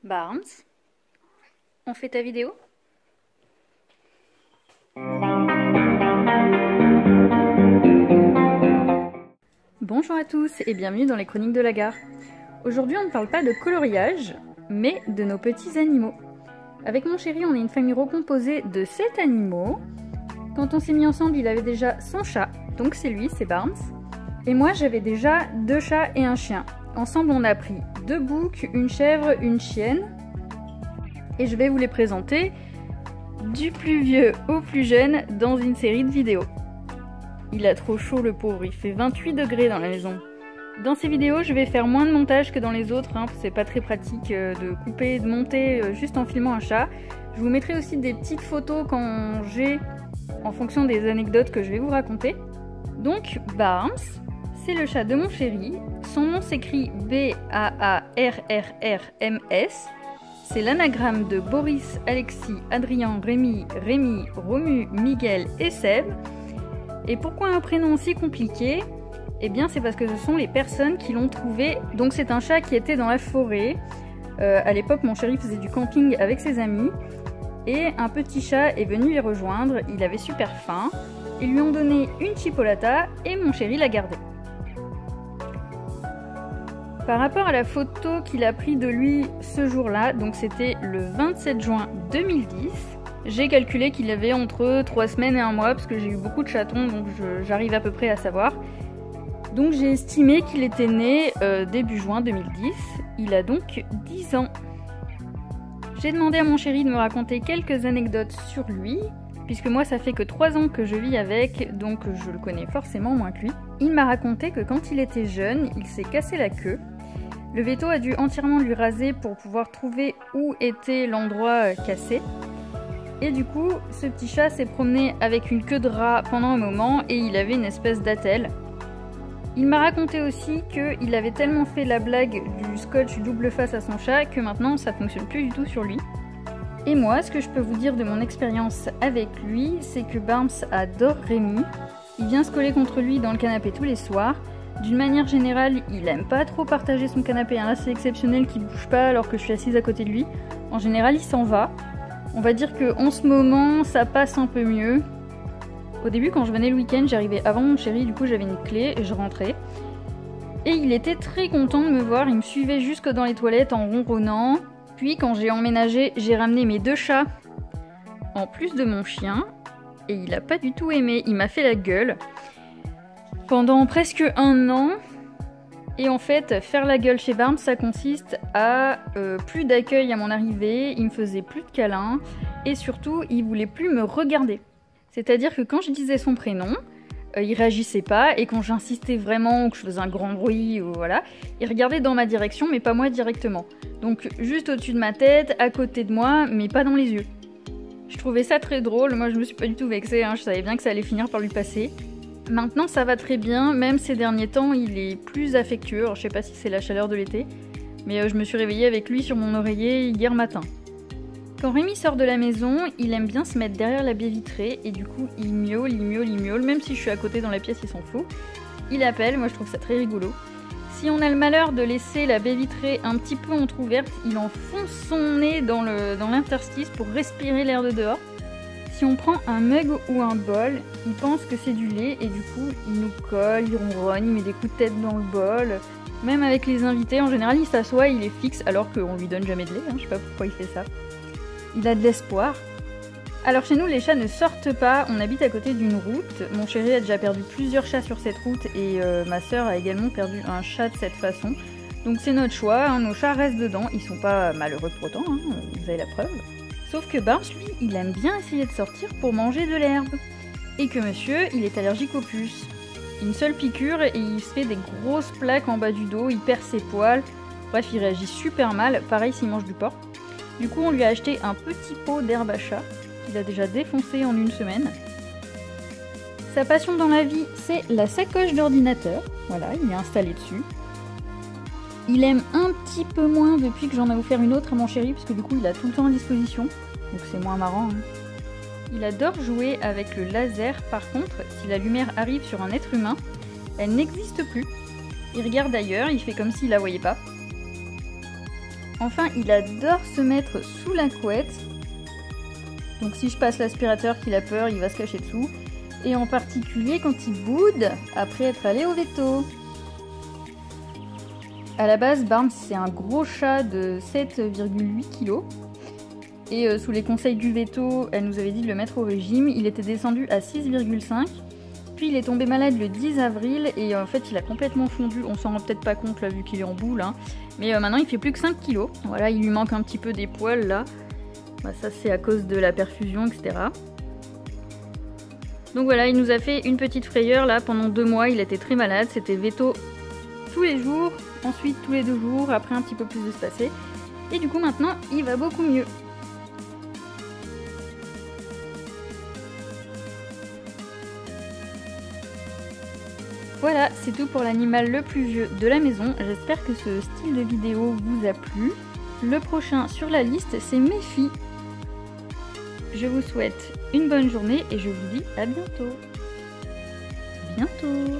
Barnes, on fait ta vidéo? Bonjour à tous et bienvenue dans les Chroniques de la Gare. Aujourd'hui on ne parle pas de coloriage, mais de nos petits animaux. Avec mon chéri, on est une famille recomposée de 7 animaux. Quand on s'est mis ensemble, il avait déjà son chat, donc c'est lui, c'est Barnes. Et moi j'avais déjà 2 chats et un chien. Ensemble on a pris 2 boucs, une chèvre, une chienne. Et je vais vous les présenter du plus vieux au plus jeune dans une série de vidéos. Il a trop chaud le pauvre, il fait 28 degrés dans la maison. Dans ces vidéos, je vais faire moins de montage que dans les autres, c'est pas très pratique de couper, de monter juste en filmant un chat. Je vous mettrai aussi des petites photos quand j'ai, en fonction des anecdotes que je vais vous raconter. Donc, Barnes, c'est le chat de mon chéri. Son nom s'écrit B-A-A-R-R-R-M-S. C'est l'anagramme de Boris, Alexis, Adrien, Rémi, Romu, Miguel et Seb. Et pourquoi un prénom si compliqué? Eh bien c'est parce que ce sont les personnes qui l'ont trouvé. Donc c'est un chat qui était dans la forêt. À l'époque mon chéri faisait du camping avec ses amis. Et un petit chat est venu les rejoindre. Il avait super faim. Ils lui ont donné une chipolata et mon chéri l'a gardé. Par rapport à la photo qu'il a prise de lui ce jour-là, donc c'était le 27 juin 2010, j'ai calculé qu'il avait entre 3 semaines et 1 mois, parce que j'ai eu beaucoup de chatons, donc j'arrive à peu près à savoir. Donc j'ai estimé qu'il était né début juin 2010, il a donc 10 ans. J'ai demandé à mon chéri de me raconter quelques anecdotes sur lui, puisque moi ça fait que 3 ans que je vis avec, donc je le connais forcément moins que lui. Il m'a raconté que quand il était jeune, il s'est cassé la queue. Le veto a dû entièrement lui raser pour pouvoir trouver où était l'endroit cassé. Et du coup, ce petit chat s'est promené avec une queue de rat pendant un moment et il avait une espèce d'attelle. Il m'a raconté aussi qu'il avait tellement fait la blague du scotch double face à son chat que maintenant ça fonctionne plus du tout sur lui. Et moi, ce que je peux vous dire de mon expérience avec lui, c'est que Barnes adore Rémi. Il vient se coller contre lui dans le canapé tous les soirs. D'une manière générale, il aime pas trop partager son canapé. Là, c'est exceptionnel qu'il bouge pas alors que je suis assise à côté de lui. En général, il s'en va. On va dire qu'en ce moment, ça passe un peu mieux. Au début, quand je venais le week-end, j'arrivais avant mon chéri, du coup j'avais une clé et je rentrais. Et il était très content de me voir, il me suivait jusque dans les toilettes en ronronnant. Puis quand j'ai emménagé, j'ai ramené mes 2 chats, en plus de mon chien. Et il a pas du tout aimé, il m'a fait la gueule. Pendant presque 1 an. Et en fait, faire la gueule chez Barnes, ça consiste à plus d'accueil à mon arrivée, il me faisait plus de câlins, et surtout, il voulait plus me regarder. C'est-à-dire que quand je disais son prénom, il réagissait pas, et quand j'insistais vraiment, ou que je faisais un grand bruit, ou voilà, il regardait dans ma direction, mais pas moi directement. Donc juste au-dessus de ma tête, à côté de moi, mais pas dans les yeux. Je trouvais ça très drôle, moi je me suis pas du tout vexée, je savais bien que ça allait finir par lui passer. Maintenant ça va très bien, même ces derniers temps il est plus affectueux, alors je sais pas si c'est la chaleur de l'été, mais je me suis réveillée avec lui sur mon oreiller hier matin. Quand Rémi sort de la maison, il aime bien se mettre derrière la baie vitrée et du coup il miaule, même si je suis à côté dans la pièce il s'en fout. Il appelle, moi je trouve ça très rigolo. Si on a le malheur de laisser la baie vitrée un petit peu entrouverte, il enfonce son nez dans l'interstice pour respirer l'air de dehors. Si on prend un mug ou un bol, il pense que c'est du lait et du coup il nous colle, il ronronne, il met des coups de tête dans le bol. Même avec les invités, en général il s'assoit, il est fixe alors qu'on lui donne jamais de lait, je sais pas pourquoi il fait ça. Il a de l'espoir. Alors chez nous les chats ne sortent pas, on habite à côté d'une route. Mon chéri a déjà perdu plusieurs chats sur cette route et ma soeur a également perdu un chat de cette façon. Donc c'est notre choix, nos chats restent dedans, ils sont pas malheureux pour autant, vous avez la preuve. Sauf que Barnes, lui, il aime bien essayer de sortir pour manger de l'herbe. Et que monsieur, il est allergique aux puces. Une seule piqûre et il se fait des grosses plaques en bas du dos, il perd ses poils. Bref, il réagit super mal, pareil s'il mange du porc. Du coup, on lui a acheté un petit pot d'herbe à chat, qu'il a déjà défoncé en 1 semaine. Sa passion dans la vie, c'est la sacoche d'ordinateur. Voilà, il est installé dessus. Il aime un petit peu moins depuis que j'en ai offert une autre à mon chéri, parce que du coup il a tout le temps à disposition, donc c'est moins marrant. Il adore jouer avec le laser, par contre, si la lumière arrive sur un être humain, elle n'existe plus. Il regarde ailleurs, il fait comme s'il la voyait pas. Enfin, il adore se mettre sous la couette. Donc si je passe l'aspirateur qu'il a peur, il va se cacher dessous. Et en particulier quand il boude après être allé au veto. À la base, Barnes c'est un gros chat de 7,8 kg. Et sous les conseils du veto, elle nous avait dit de le mettre au régime. Il était descendu à 6,5. Puis il est tombé malade le 10 avril et en fait il a complètement fondu. On s'en rend peut-être pas compte là vu qu'il est en boule. Hein. Mais maintenant il fait plus que 5 kg. Voilà, il lui manque un petit peu des poils là. Bah, ça c'est à cause de la perfusion, etc. Donc voilà, il nous a fait une petite frayeur là pendant 2 mois. Il était très malade. C'était veto tous les jours. Ensuite tous les 2 jours. Après un petit peu plus espacé. Et du coup maintenant il va beaucoup mieux. Voilà, c'est tout pour l'animal le plus vieux de la maison. J'espère que ce style de vidéo vous a plu. Le prochain sur la liste, c'est Méfie. Je vous souhaite une bonne journée et je vous dis à bientôt. À bientôt.